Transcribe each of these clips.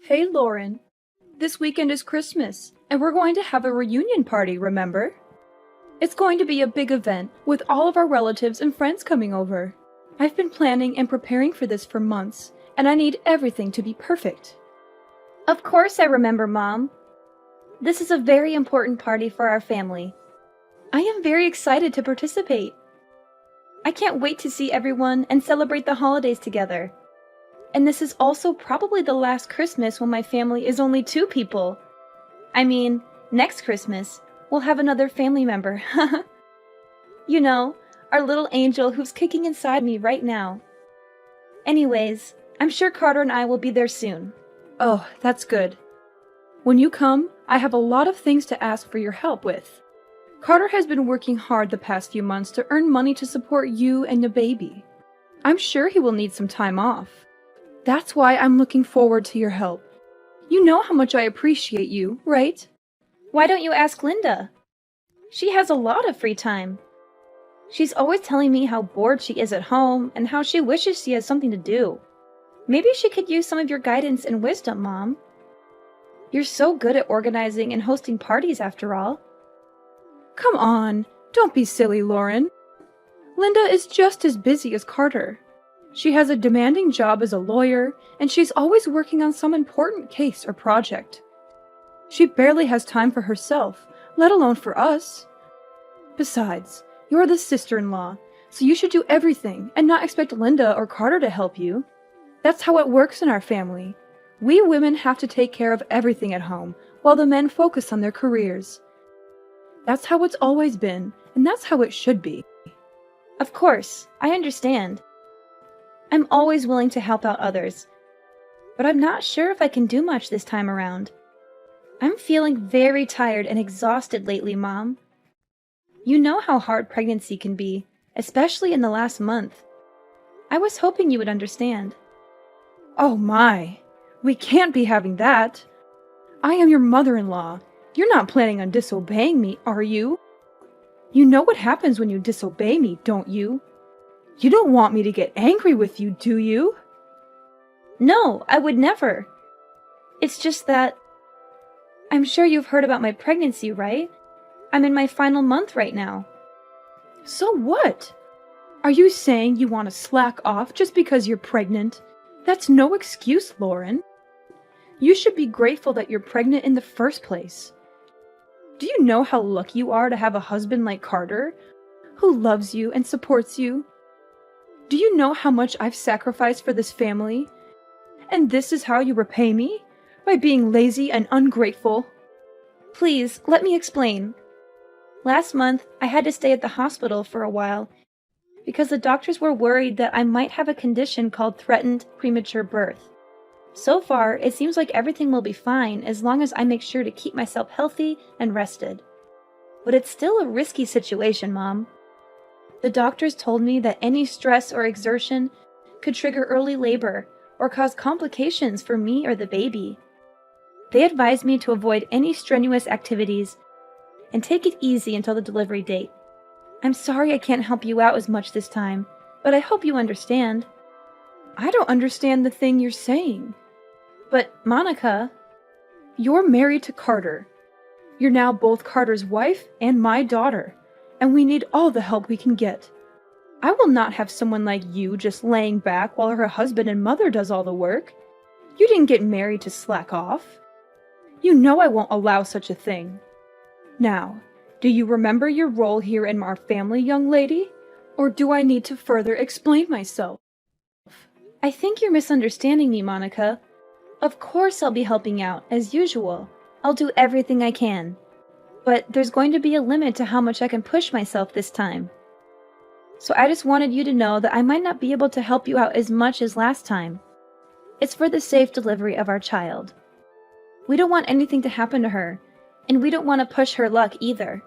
Hey Lauren, this weekend is Christmas, and we're going to have a reunion party, remember? It's going to be a big event, with all of our relatives and friends coming over. I've been planning and preparing for this for months, and I need everything to be perfect. Of course I remember, Mom. This is a very important party for our family. I am very excited to participate. I can't wait to see everyone and celebrate the holidays together. And this is also probably the last Christmas when my family is only 2 people. I mean, next Christmas, we'll have another family member. You know, our little angel who's kicking inside me right now. Anyways, I'm sure Carter and I will be there soon. Oh, that's good. When you come, I have a lot of things to ask for your help with. Carter has been working hard the past few months to earn money to support you and the baby. I'm sure he will need some time off. That's why I'm looking forward to your help. You know how much I appreciate you, right? Why don't you ask Linda? She has a lot of free time. She's always telling me how bored she is at home and how she wishes she has something to do. Maybe she could use some of your guidance and wisdom, Mom. You're so good at organizing and hosting parties after all. Come on, don't be silly, Lauren. Linda is just as busy as Carter. She has a demanding job as a lawyer, and she's always working on some important case or project. She barely has time for herself, let alone for us. Besides, you're the sister-in-law, so you should do everything and not expect Linda or Carter to help you. That's how it works in our family. We women have to take care of everything at home, while the men focus on their careers. That's how it's always been, and that's how it should be. Of course, I understand. I'm always willing to help out others, but I'm not sure if I can do much this time around. I'm feeling very tired and exhausted lately, Mom. You know how hard pregnancy can be, especially in the last month. I was hoping you would understand. Oh my, we can't be having that. I am your mother-in-law. You're not planning on disobeying me, are you? You know what happens when you disobey me, don't you? You don't want me to get angry with you, do you? No, I would never. It's just that... I'm sure you've heard about my pregnancy, right? I'm in my final month right now. So what? Are you saying you want to slack off just because you're pregnant? That's no excuse, Lauren. You should be grateful that you're pregnant in the first place. Do you know how lucky you are to have a husband like Carter, who loves you and supports you? Do you know how much I've sacrificed for this family? And this is how you repay me? By being lazy and ungrateful? Please, let me explain. Last month, I had to stay at the hospital for a while because the doctors were worried that I might have a condition called threatened premature birth. So far, it seems like everything will be fine as long as I make sure to keep myself healthy and rested. But it's still a risky situation, Mom. The doctors told me that any stress or exertion could trigger early labor or cause complications for me or the baby. They advised me to avoid any strenuous activities and take it easy until the delivery date. I'm sorry I can't help you out as much this time, but I hope you understand. I don't understand the thing you're saying. But, Monica... You're married to Carter. You're now both Carter's wife and my daughter, and we need all the help we can get. I will not have someone like you just laying back while her husband and mother does all the work. You didn't get married to slack off. You know I won't allow such a thing. Now, do you remember your role here in our family, young lady? Or do I need to further explain myself? I think you're misunderstanding me, Monica. Of course I'll be helping out, as usual. I'll do everything I can. But there's going to be a limit to how much I can push myself this time. So I just wanted you to know that I might not be able to help you out as much as last time. It's for the safe delivery of our child. We don't want anything to happen to her, and we don't want to push her luck either.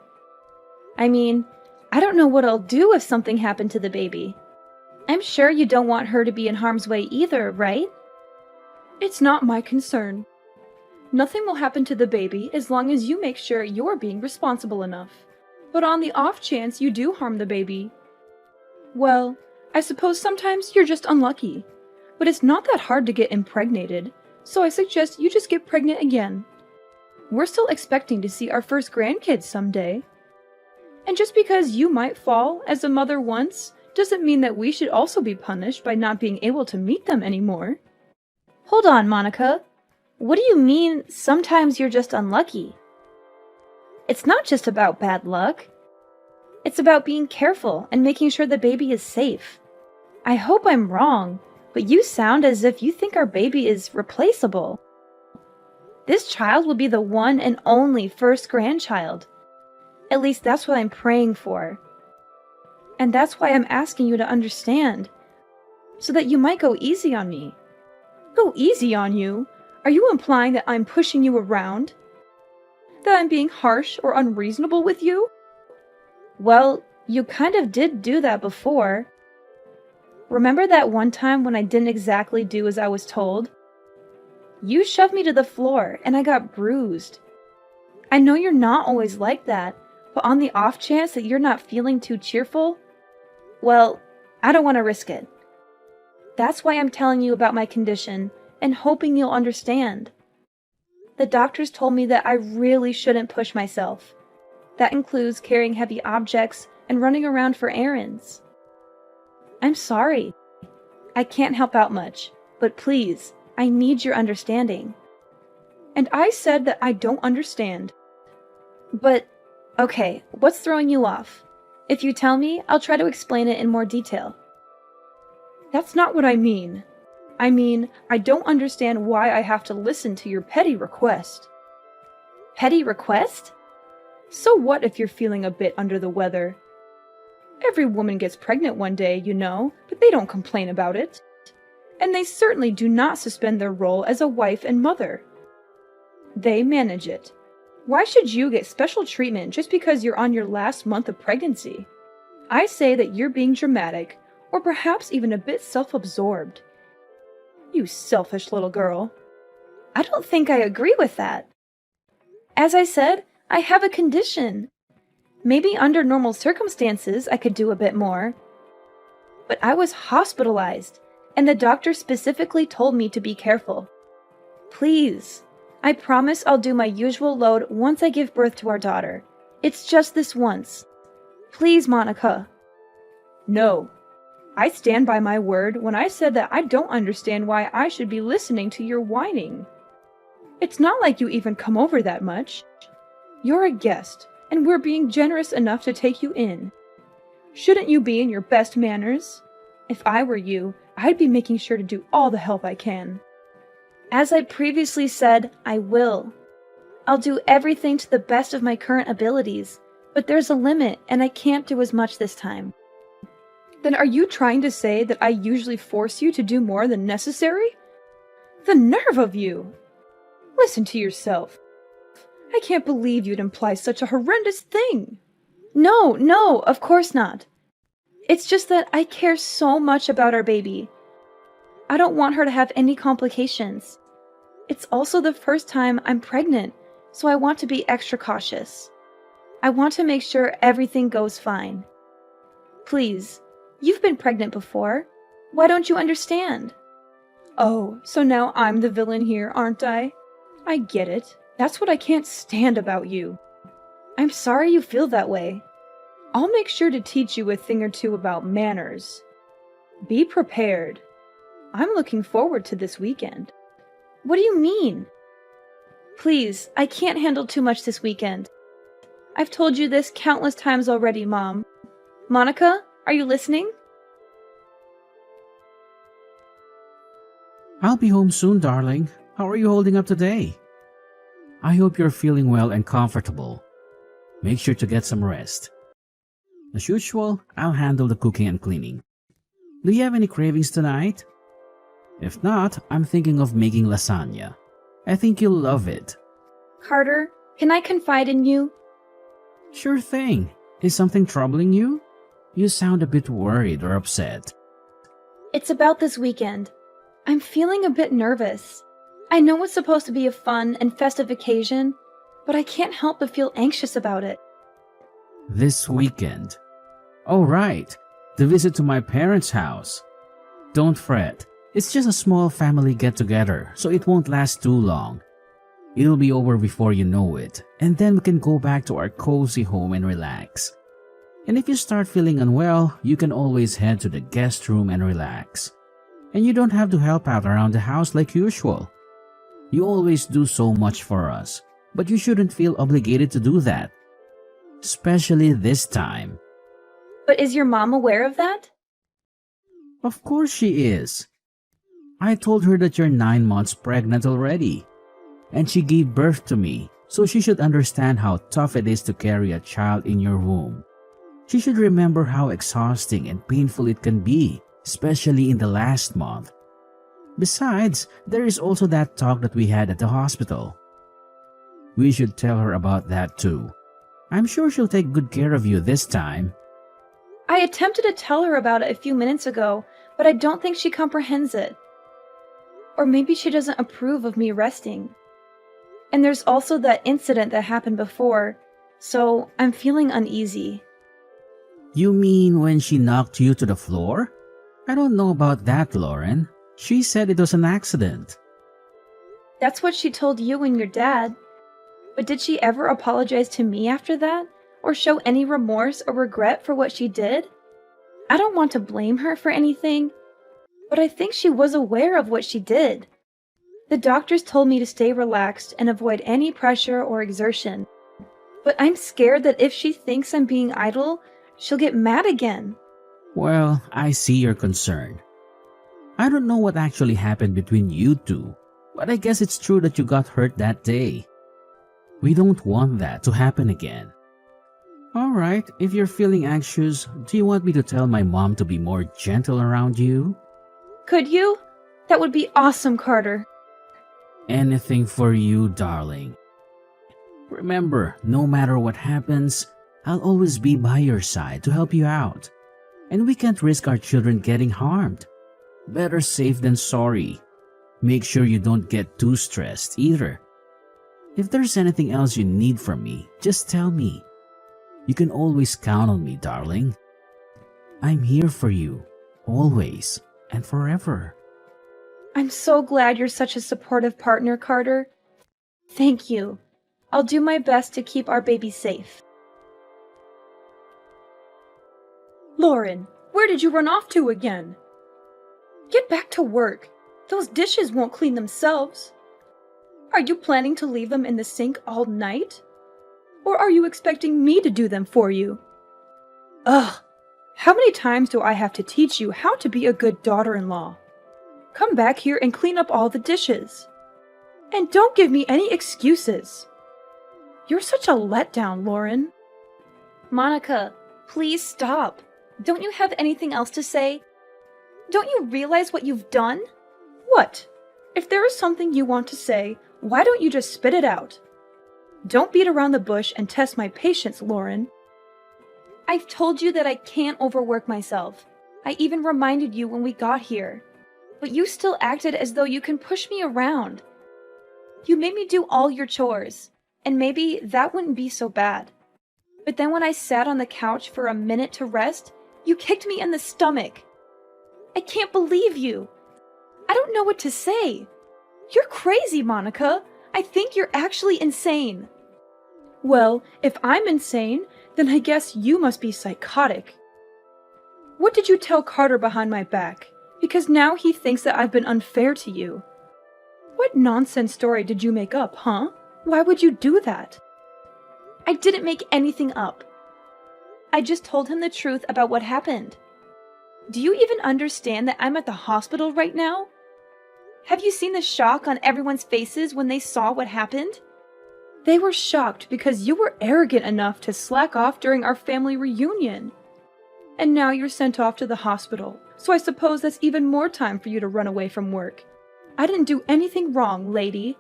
I mean, I don't know what I'll do if something happened to the baby. I'm sure you don't want her to be in harm's way either, right? It's not my concern. Nothing will happen to the baby as long as you make sure you're being responsible enough. But on the off chance you do harm the baby, well, I suppose sometimes you're just unlucky. But it's not that hard to get impregnated. so I suggest you just get pregnant again. We're still expecting to see our first grandkids someday. And just because you might fall as a mother once, doesn't mean that we should also be punished by not being able to meet them anymore. Hold on, Monica. What do you mean, sometimes you're just unlucky? It's not just about bad luck. It's about being careful and making sure the baby is safe. I hope I'm wrong, but you sound as if you think our baby is replaceable. This child will be the one and only first grandchild. At least that's what I'm praying for. And that's why I'm asking you to understand, so that you might go easy on me. Go easy on you? Are you implying that I'm pushing you around? That I'm being harsh or unreasonable with you? Well, you kind of did do that before. Remember that one time when I didn't exactly do as I was told? You shoved me to the floor and I got bruised. I know you're not always like that, but on the off chance that you're not feeling too cheerful, well, I don't want to risk it. That's why I'm telling you about my condition and hoping you'll understand. The doctors told me that I really shouldn't push myself. That includes carrying heavy objects and running around for errands. I'm sorry. I can't help out much, but please, I need your understanding. And I said that I don't understand. But, okay, what's throwing you off? If you tell me, I'll try to explain it in more detail. That's not what I mean. I mean, I don't understand why I have to listen to your petty request. Petty request? So what if you're feeling a bit under the weather? Every woman gets pregnant one day, you know, but they don't complain about it. And they certainly do not suspend their role as a wife and mother. They manage it. Why should you get special treatment just because you're on your last month of pregnancy? I say that you're being dramatic, or perhaps even a bit self-absorbed. You selfish little girl. I don't think I agree with that. As I said, I have a condition. Maybe under normal circumstances I could do a bit more. But I was hospitalized, and the doctor specifically told me to be careful. Please, I promise I'll do my usual load once I give birth to our daughter. It's just this once. Please, Monica. No. I stand by my word when I said that I don't understand why I should be listening to your whining. It's not like you even come over that much. You're a guest, and we're being generous enough to take you in. Shouldn't you be in your best manners? If I were you, I'd be making sure to do all the help I can. As I previously said, I will. I'll do everything to the best of my current abilities, but there's a limit, and I can't do as much this time. Then are you trying to say that I usually force you to do more than necessary? The nerve of you! Listen to yourself. I can't believe you'd imply such a horrendous thing. No, of course not. It's just that I care so much about our baby. I don't want her to have any complications. It's also the first time I'm pregnant, so I want to be extra cautious. I want to make sure everything goes fine. Please, you've been pregnant before. Why don't you understand? Oh, so now I'm the villain here, aren't I? I get it. That's what I can't stand about you. I'm sorry you feel that way. I'll make sure to teach you a thing or two about manners. Be prepared. I'm looking forward to this weekend. What do you mean? Please, I can't handle too much this weekend. I've told you this countless times already, Mom. Monica, are you listening? I'll be home soon, darling. How are you holding up today? I hope you're feeling well and comfortable. Make sure to get some rest. As usual, I'll handle the cooking and cleaning. Do you have any cravings tonight? If not, I'm thinking of making lasagna. I think you'll love it. Carter, can I confide in you? Sure thing. Is something troubling you? You sound a bit worried or upset. It's about this weekend. I'm feeling a bit nervous. I know it's supposed to be a fun and festive occasion, but I can't help but feel anxious about it. This weekend? Oh, right. The visit to my parents' house. Don't fret. It's just a small family get-together, so it won't last too long. It'll be over before you know it, and then we can go back to our cozy home and relax. And if you start feeling unwell, you can always head to the guest room and relax. And you don't have to help out around the house like usual. You always do so much for us, but you shouldn't feel obligated to do that. Especially this time. But is your mom aware of that? Of course she is. I told her that you're 9 months pregnant already. And she gave birth to me, so she should understand how tough it is to carry a child in your womb. She should remember how exhausting and painful it can be, especially in the last month. Besides, there is also that talk that we had at the hospital. We should tell her about that too. I'm sure she'll take good care of you this time. I attempted to tell her about it a few minutes ago, but I don't think she comprehends it. Or maybe she doesn't approve of me resting. And there's also that incident that happened before, so I'm feeling uneasy. You mean when she knocked you to the floor? I don't know about that, Lauren. She said it was an accident. That's what she told you and your dad. But did she ever apologize to me after that? Or show any remorse or regret for what she did? I don't want to blame her for anything, but I think she was aware of what she did. The doctors told me to stay relaxed and avoid any pressure or exertion. But I'm scared that if she thinks I'm being idle, she'll get mad again. Well, I see your concern. I don't know what actually happened between you two, but I guess it's true that you got hurt that day. We don't want that to happen again. Alright, if you're feeling anxious, do you want me to tell my mom to be more gentle around you? Could you? That would be awesome, Carter. Anything for you, darling. Remember, no matter what happens, I'll always be by your side to help you out. And we can't risk our children getting harmed. Better safe than sorry. Make sure you don't get too stressed either. If there's anything else you need from me, just tell me. You can always count on me, darling. I'm here for you, always and forever. I'm so glad you're such a supportive partner, Carter. Thank you. I'll do my best to keep our baby safe. Lauren, where did you run off to again? Get back to work. Those dishes won't clean themselves. Are you planning to leave them in the sink all night? Or are you expecting me to do them for you? Ugh! How many times do I have to teach you how to be a good daughter-in-law? Come back here and clean up all the dishes. And don't give me any excuses. You're such a letdown, Lauren. Monica, please stop. Don't you have anything else to say? Don't you realize what you've done? What? If there is something you want to say, why don't you just spit it out? Don't beat around the bush and test my patience, Lauren. I've told you that I can't overwork myself. I even reminded you when we got here. But you still acted as though you can push me around. You made me do all your chores, and maybe that wouldn't be so bad. But then when I sat on the couch for a minute to rest, you kicked me in the stomach. I can't believe you. I don't know what to say. You're crazy, Monica. I think you're actually insane. Well, if I'm insane, then I guess you must be psychotic. What did you tell Carter behind my back? Because now he thinks that I've been unfair to you. What nonsense story did you make up, huh? Why would you do that? I didn't make anything up. I just told him the truth about what happened. Do you even understand that I'm at the hospital right now? Have you seen the shock on everyone's faces when they saw what happened? They were shocked because you were arrogant enough to slack off during our family reunion. And now you're sent off to the hospital, so I suppose that's even more time for you to run away from work. I didn't do anything wrong, lady.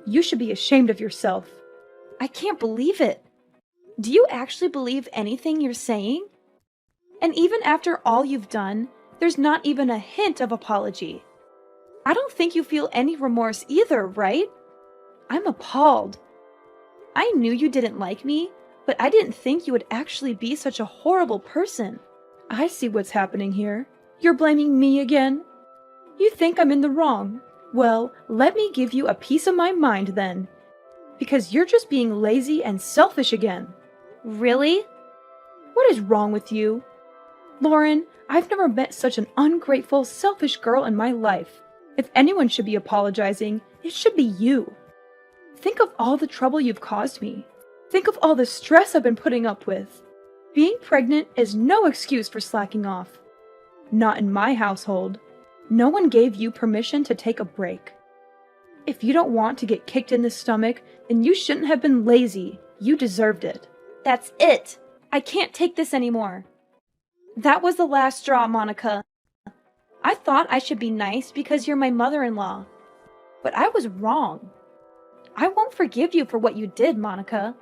You should be ashamed of yourself. I can't believe it. Do you actually believe anything you're saying? And even after all you've done, there's not even a hint of apology. I don't think you feel any remorse either, right? I'm appalled. I knew you didn't like me, but I didn't think you would actually be such a horrible person. I see what's happening here. You're blaming me again? You think I'm in the wrong? Well, let me give you a piece of my mind then. Because you're just being lazy and selfish again. Really? What is wrong with you? Lauren, I've never met such an ungrateful, selfish girl in my life. If anyone should be apologizing, it should be you. Think of all the trouble you've caused me. Think of all the stress I've been putting up with. Being pregnant is no excuse for slacking off. Not in my household. No one gave you permission to take a break. If you don't want to get kicked in the stomach, then you shouldn't have been lazy. You deserved it. That's it. I can't take this anymore. That was the last straw, Monica. I thought I should be nice because you're my mother-in-law. But I was wrong. I won't forgive you for what you did, Monica.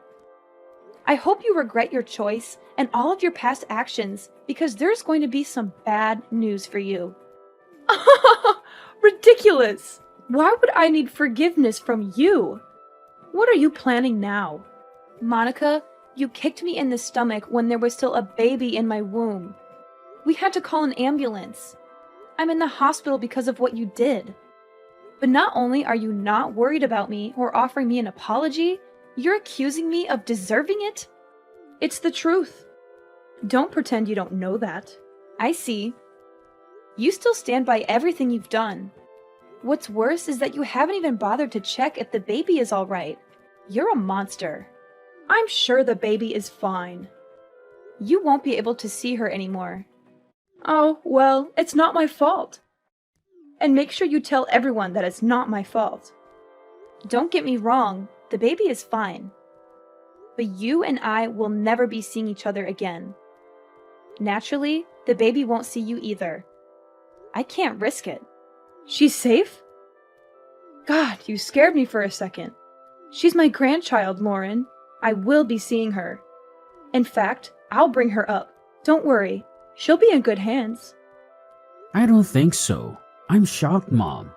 I hope you regret your choice and all of your past actions because there's going to be some bad news for you. Ridiculous! Why would I need forgiveness from you? What are you planning now? Monica, you kicked me in the stomach when there was still a baby in my womb. We had to call an ambulance. I'm in the hospital because of what you did. But not only are you not worried about me or offering me an apology, you're accusing me of deserving it? It's the truth. Don't pretend you don't know that. I see. You still stand by everything you've done. What's worse is that you haven't even bothered to check if the baby is all right. You're a monster. I'm sure the baby is fine. You won't be able to see her anymore. Oh, well, it's not my fault. And make sure you tell everyone that it's not my fault. Don't get me wrong, the baby is fine. But you and I will never be seeing each other again. Naturally, the baby won't see you either. I can't risk it. She's safe? God, you scared me for a second. She's my grandchild, Lauren. I will be seeing her. In fact, I'll bring her up. Don't worry. She'll be in good hands. I don't think so. I'm shocked, Mom.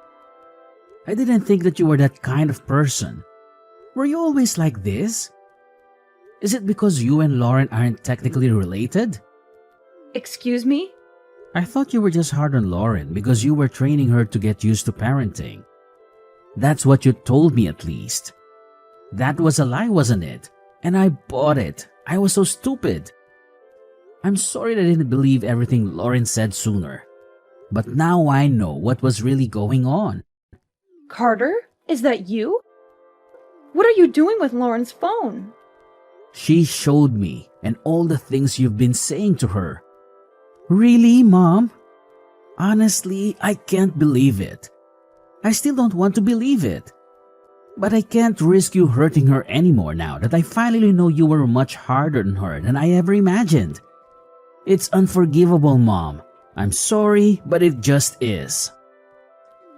I didn't think that you were that kind of person. Were you always like this? Is it because you and Lauren aren't technically related? Excuse me? I thought you were just hard on Lauren because you were training her to get used to parenting. That's what you told me, at least. That was a lie, wasn't it? And I bought it. I was so stupid. I'm sorry that I didn't believe everything Lauren said sooner. But now I know what was really going on. Carter, is that you? What are you doing with Lauren's phone? She showed me, and all the things you've been saying to her. Really, Mom? Honestly, I can't believe it. I still don't want to believe it. But I can't risk you hurting her anymore now that I finally know you were much harder on her than I ever imagined. It's unforgivable, Mom. I'm sorry, but it just is.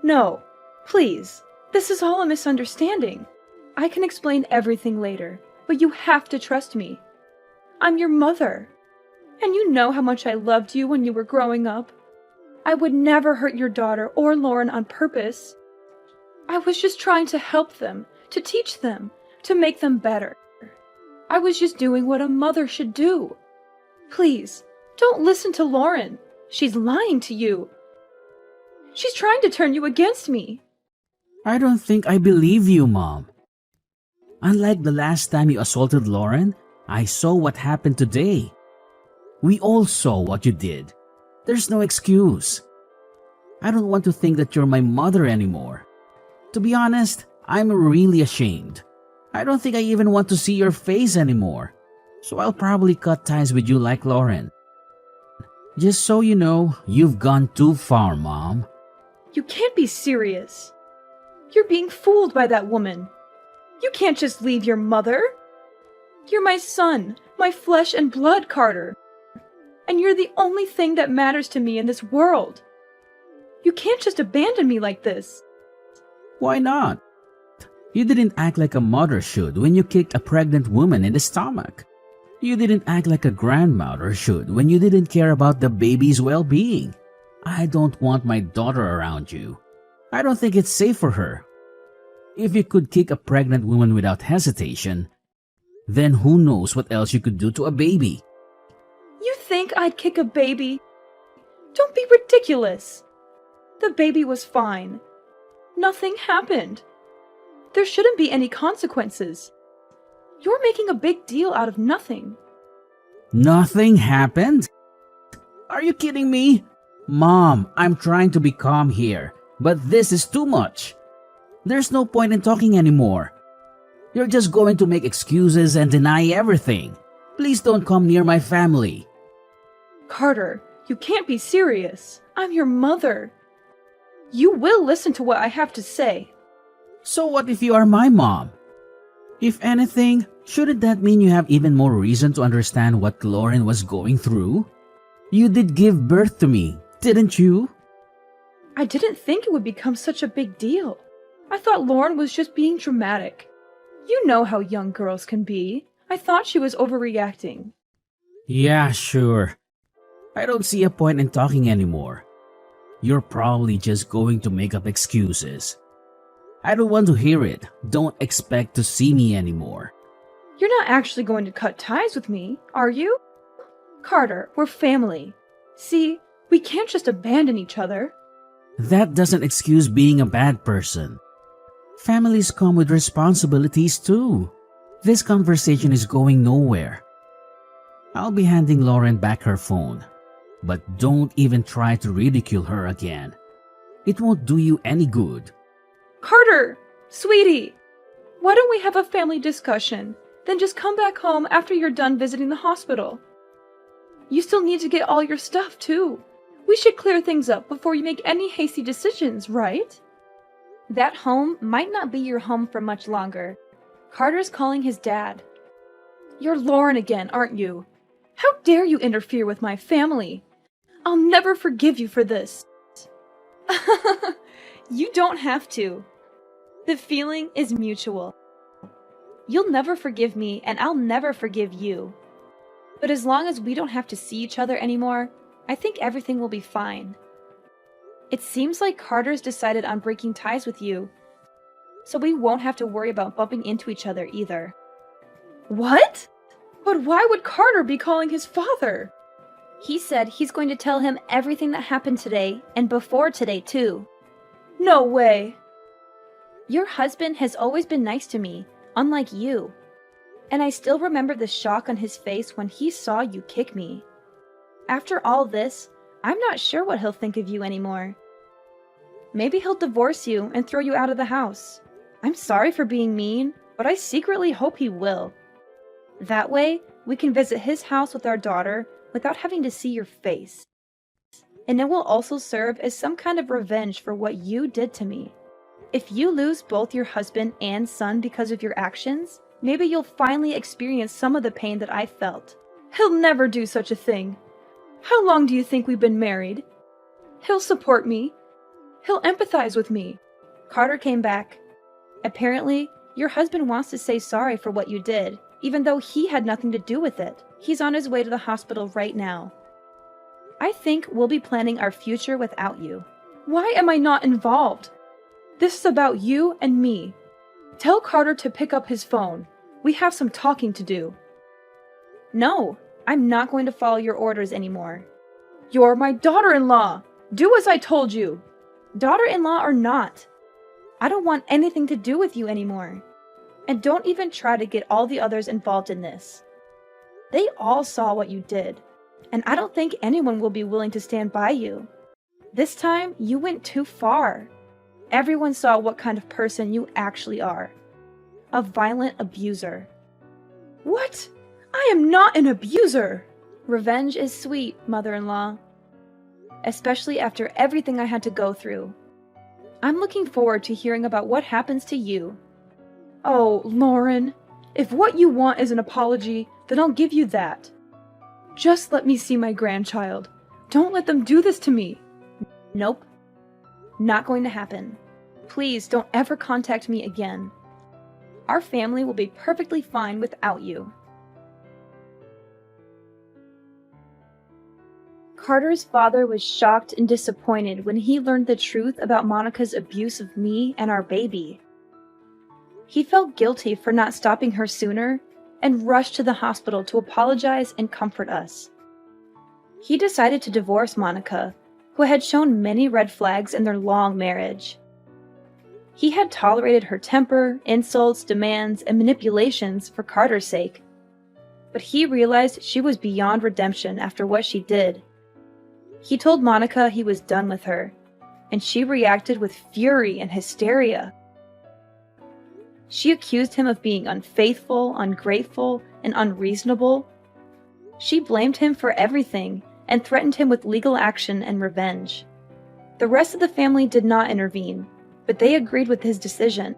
No, please. This is all a misunderstanding. I can explain everything later, but you have to trust me. I'm your mother. And you know how much I loved you when you were growing up. I would never hurt your daughter or Lauren on purpose. I was just trying to help them, to teach them, to make them better. I was just doing what a mother should do. Please, don't listen to Lauren. She's lying to you. She's trying to turn you against me. I don't think I believe you, Mom. Unlike the last time you assaulted Lauren, I saw what happened today. We all saw what you did. There's no excuse. I don't want to think that you're my mother anymore. To be honest, I'm really ashamed. I don't think I even want to see your face anymore. So I'll probably cut ties with you like Lauren. Just so you know, you've gone too far, Mom. You can't be serious. You're being fooled by that woman. You can't just leave your mother. You're my son, my flesh and blood, Carter. And you're the only thing that matters to me in this world. You can't just abandon me like this. Why not? You didn't act like a mother should when you kicked a pregnant woman in the stomach. You didn't act like a grandmother should when you didn't care about the baby's well-being. I don't want my daughter around you. I don't think it's safe for her. If you could kick a pregnant woman without hesitation, then who knows what else you could do to a baby. You think I'd kick a baby? Don't be ridiculous. The baby was fine. Nothing happened. There shouldn't be any consequences. You're making a big deal out of nothing. Nothing happened? Are you kidding me? Mom, I'm trying to be calm here, but this is too much. There's no point in talking anymore. You're just going to make excuses and deny everything. Please don't come near my family. Carter, you can't be serious. I'm your mother. You will listen to what I have to say. So what if you are my mom? If anything, shouldn't that mean you have even more reason to understand what Lauren was going through? You did give birth to me, didn't you? I didn't think it would become such a big deal. I thought Lauren was just being dramatic. You know how young girls can be. I thought she was overreacting. Yeah, sure. I don't see a point in talking anymore. You're probably just going to make up excuses. I don't want to hear it. Don't expect to see me anymore. You're not actually going to cut ties with me, are you? Carter, we're family. See, we can't just abandon each other. That doesn't excuse being a bad person. Families come with responsibilities too. This conversation is going nowhere. I'll be handing Lauren back her phone. But don't even try to ridicule her again. It won't do you any good. Carter! Sweetie! Why don't we have a family discussion? Then just come back home after you're done visiting the hospital. You still need to get all your stuff, too. We should clear things up before you make any hasty decisions, right? That home might not be your home for much longer. Carter's calling his dad. You're Lauren again, aren't you? How dare you interfere with my family? I'll never forgive you for this. You don't have to. The feeling is mutual. You'll never forgive me, and I'll never forgive you. But as long as we don't have to see each other anymore, I think everything will be fine. It seems like Carter's decided on breaking ties with you, so we won't have to worry about bumping into each other either. What? But why would Carter be calling his father? He said he's going to tell him everything that happened today, and before today too. No way. Your husband has always been nice to me, unlike you. And I still remember the shock on his face when he saw you kick me. After all this, I'm not sure what he'll think of you anymore. Maybe he'll divorce you and throw you out of the house. I'm sorry for being mean, but I secretly hope he will. That way, we can visit his house with our daughter without having to see your face. And it will also serve as some kind of revenge for what you did to me. If you lose both your husband and son because of your actions, maybe you'll finally experience some of the pain that I felt. He'll never do such a thing. How long do you think we've been married? He'll support me. He'll empathize with me. Carter came back. Apparently, your husband wants to say sorry for what you did, even though he had nothing to do with it. He's on his way to the hospital right now. I think we'll be planning our future without you. Why am I not involved? This is about you and me. Tell Carter to pick up his phone. We have some talking to do. No, I'm not going to follow your orders anymore. You're my daughter-in-law. Do as I told you. Daughter-in-law or not, I don't want anything to do with you anymore. And don't even try to get all the others involved in this. They all saw what you did, and I don't think anyone will be willing to stand by you. This time, you went too far. Everyone saw what kind of person you actually are. A violent abuser. What? I am not an abuser! Revenge is sweet, mother-in-law. Especially after everything I had to go through. I'm looking forward to hearing about what happens to you. Oh, Lauren, if what you want is an apology, then I'll give you that. Just let me see my grandchild. Don't let them do this to me. Nope. Not going to happen. Please don't ever contact me again. Our family will be perfectly fine without you. Carter's father was shocked and disappointed when he learned the truth about Monica's abuse of me and our baby. He felt guilty for not stopping her sooner and rushed to the hospital to apologize and comfort us. He decided to divorce Monica, who had shown many red flags in their long marriage. He had tolerated her temper, insults, demands, and manipulations for Carter's sake. But he realized she was beyond redemption after what she did. He told Monica he was done with her, and she reacted with fury and hysteria. She accused him of being unfaithful, ungrateful, and unreasonable. She blamed him for everything and threatened him with legal action and revenge. The rest of the family did not intervene, but they agreed with his decision.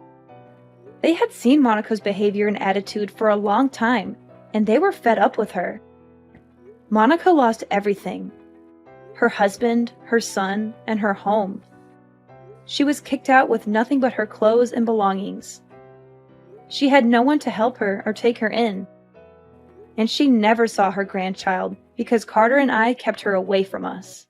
They had seen Monica's behavior and attitude for a long time, and they were fed up with her. Monica lost everything: her husband, her son, and her home. She was kicked out with nothing but her clothes and belongings. She had no one to help her or take her in. And she never saw her grandchild because Carter and I kept her away from us.